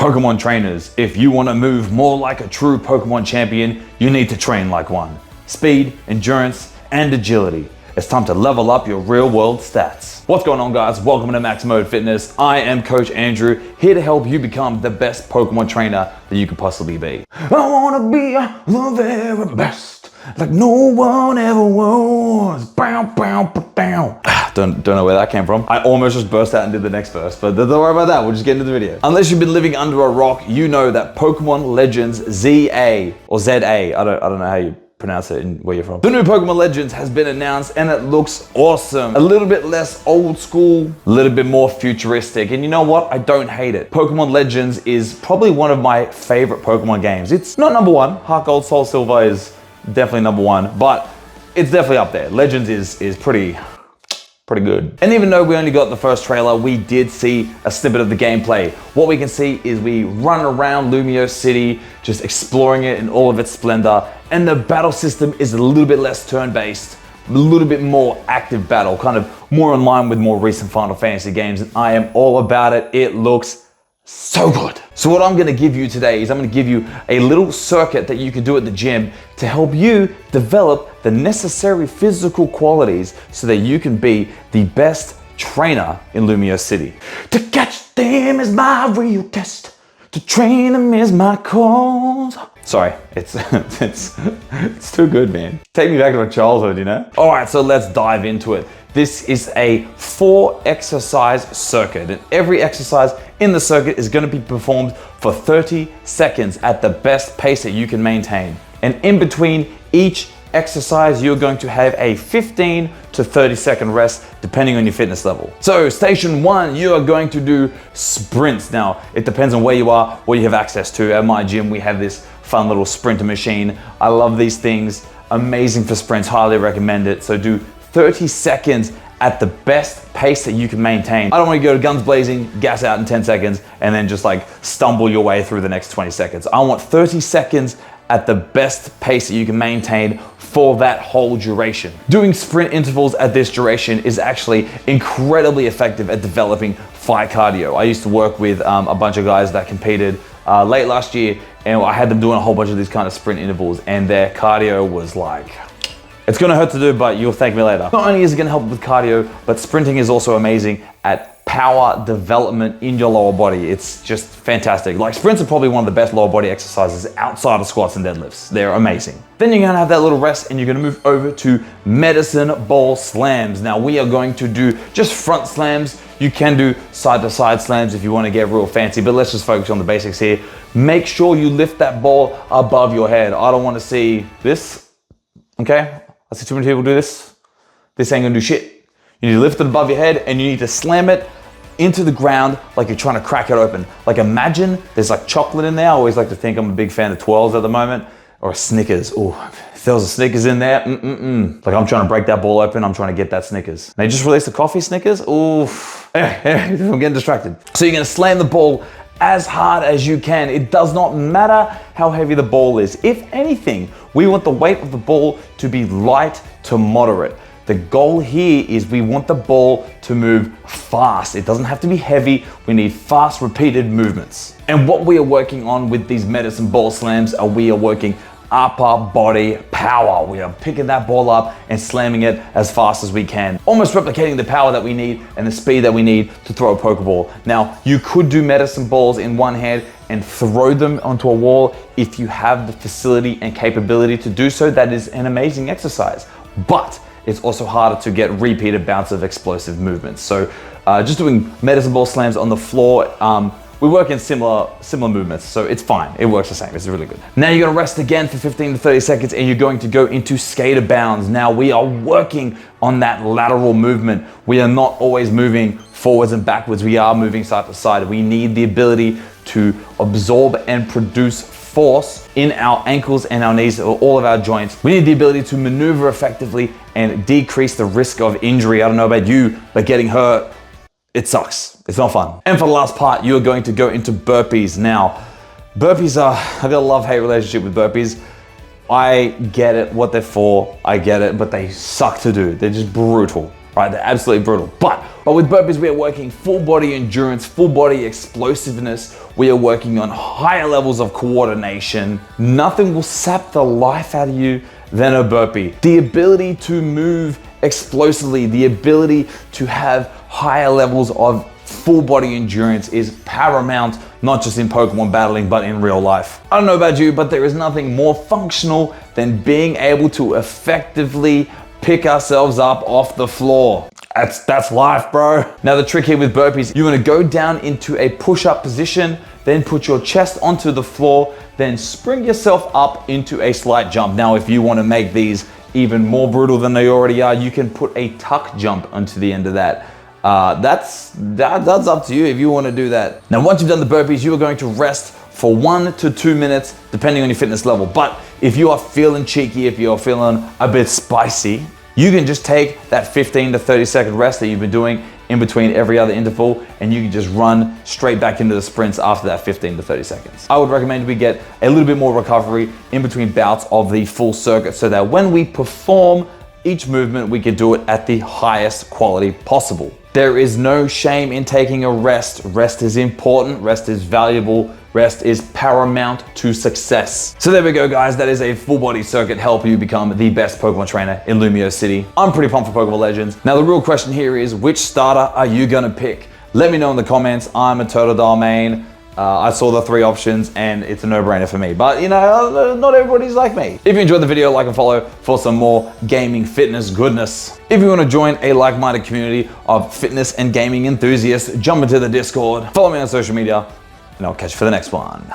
Pokemon trainers. If you want to move more like a true Pokemon champion, you need to train like one. Speed, endurance, and agility. It's time to level up your real world stats. What's going on, guys? Welcome to Max Mode Fitness. I am Coach Andrew, here to help you become the best Pokemon trainer that you could possibly be. I wanna be the very best, like no one ever was. Bow, bow, bow. Don't know where that came from. I almost just burst out and did the next verse, but don't worry about that. We'll just get into the video. Unless you've been living under a rock, you know that Pokémon Legends ZA or ZA, I don't know how you pronounce it in where you're from. The new Pokémon Legends has been announced and it looks awesome. A little bit less old school, a little bit more futuristic. And you know what? I don't hate it. Pokémon Legends is probably one of my favorite Pokémon games. It's not number one. Heart Gold, Soul Silver is definitely number one, but it's definitely up there. Legends is pretty good. And even though we only got the first trailer, we did see a snippet of the gameplay. What we can see is we run around Lumiose City, just exploring it in all of its splendor. And the battle system is a little bit less turn-based, a little bit more active battle, kind of more in line with more recent Final Fantasy games. And I am all about it. It looks so good. So what I'm gonna give you today is I'm gonna give you a little circuit that you can do at the gym to help you develop the necessary physical qualities so that you can be the best trainer in Lumiose City. To catch them is my real test. To train them is my cause. Sorry, it's too good, man. Take me back to my childhood, you know? All right, so let's dive into it. This is a 4 exercise circuit, and every exercise in the circuit is going to be performed for 30 seconds at the best pace that you can maintain. And in between each exercise, you're going to have a 15 to 30 second rest depending on your fitness level. So station 1, you are going to do sprints. Now, it depends on where you are, what you have access to. At my gym, we have this fun little sprinter machine. I love these things. Amazing for sprints, highly recommend it. So do 30 seconds at the best pace that you can maintain. I don't want to go to guns blazing, gas out in 10 seconds, and then just like stumble your way through the next 20 seconds. I want 30 seconds at the best pace that you can maintain for that whole duration. Doing sprint intervals at this duration is actually incredibly effective at developing fight cardio. I used to work with a bunch of guys that competed late last year, and I had them doing a whole bunch of these kind of sprint intervals, and their cardio was like, it's gonna hurt to do, but you'll thank me later. Not only is it gonna help with cardio, but sprinting is also amazing at power development in your lower body. It's just fantastic. Like, sprints are probably one of the best lower body exercises outside of squats and deadlifts. They're amazing. Then you're gonna have that little rest and you're gonna move over to medicine ball slams. Now we are going to do just front slams. You can do side to side slams if you wanna get real fancy, but let's just focus on the basics here. Make sure you lift that ball above your head. I don't wanna see this, okay? I see too many people do this. This ain't gonna do shit. You need to lift it above your head and you need to slam it into the ground like you're trying to crack it open. Like, imagine there's like chocolate in there. I always like to think I'm a big fan of Twirls at the moment, or a Snickers. Oh, if there was a Snickers in there, like I'm trying to break that ball open, I'm trying to get that Snickers. They just released the coffee Snickers. Oof. I'm getting distracted. So you're gonna slam the ball as hard as you can. It does not matter how heavy the ball is. If anything, we want the weight of the ball to be light to moderate. The goal here is we want the ball to move fast. It doesn't have to be heavy. We need fast, repeated movements. And what we are working on with these medicine ball slams are we are working upper body power. We are picking that ball up and slamming it as fast as we can, almost replicating the power that we need and the speed that we need to throw a Pokeball. Now, you could do medicine balls in one hand and throw them onto a wall if you have the facility and capability to do so. That is an amazing exercise, but it's also harder to get repeated bouts of explosive movements. So just doing medicine ball slams on the floor, we work in similar movements, so it's fine. It works the same, it's really good. Now you're gonna rest again for 15 to 30 seconds and you're going to go into skater bounds. Now we are working on that lateral movement. We are not always moving forwards and backwards. We are moving side to side. We need the ability to absorb and produce force in our ankles and our knees, or all of our joints. We need the ability to maneuver effectively and decrease the risk of injury. I don't know about you, but getting hurt, it sucks. It's not fun. And for the last part, you're going to go into burpees. Now, burpees are, I've got a love-hate relationship with burpees. I get it, what they're for, I get it, but they suck to do. They're just brutal, right? They're absolutely brutal. But But with burpees, we are working full body endurance, full body explosiveness. We are working on higher levels of coordination. Nothing will sap the life out of you than a burpee. The ability to move explosively, the ability to have higher levels of full body endurance is paramount, not just in Pokemon battling, but in real life. I don't know about you, but there is nothing more functional than being able to effectively pick ourselves up off the floor. That's life, bro. Now the trick here with burpees, you wanna go down into a push-up position, then put your chest onto the floor, then spring yourself up into a slight jump. Now, if you wanna make these even more brutal than they already are, you can put a tuck jump onto the end of that. That's up to you if you want to do that. Now, once you've done the burpees, you are going to rest for 1 to 2 minutes, depending on your fitness level. But if you are feeling cheeky, if you're feeling a bit spicy, you can just take that 15 to 30 second rest that you've been doing in between every other interval, and you can just run straight back into the sprints after that 15 to 30 seconds. I would recommend we get a little bit more recovery in between bouts of the full circuit so that when we perform each movement, we can do it at the highest quality possible. There is no shame in taking a rest. Rest is important, rest is valuable, rest is paramount to success. So there we go, guys. That is a full body circuit help you become the best Pokemon trainer in Lumiose City. I'm pretty pumped for Pokemon Legends. Now the real question here is, which starter are you gonna pick? Let me know in the comments. I'm a Totodile main. I saw the 3 options and it's a no-brainer for me. But you know, not everybody's like me. If you enjoyed the video, like and follow for some more gaming fitness goodness. If you want to join a like-minded community of fitness and gaming enthusiasts, jump into the Discord, follow me on social media, and I'll catch you for the next one.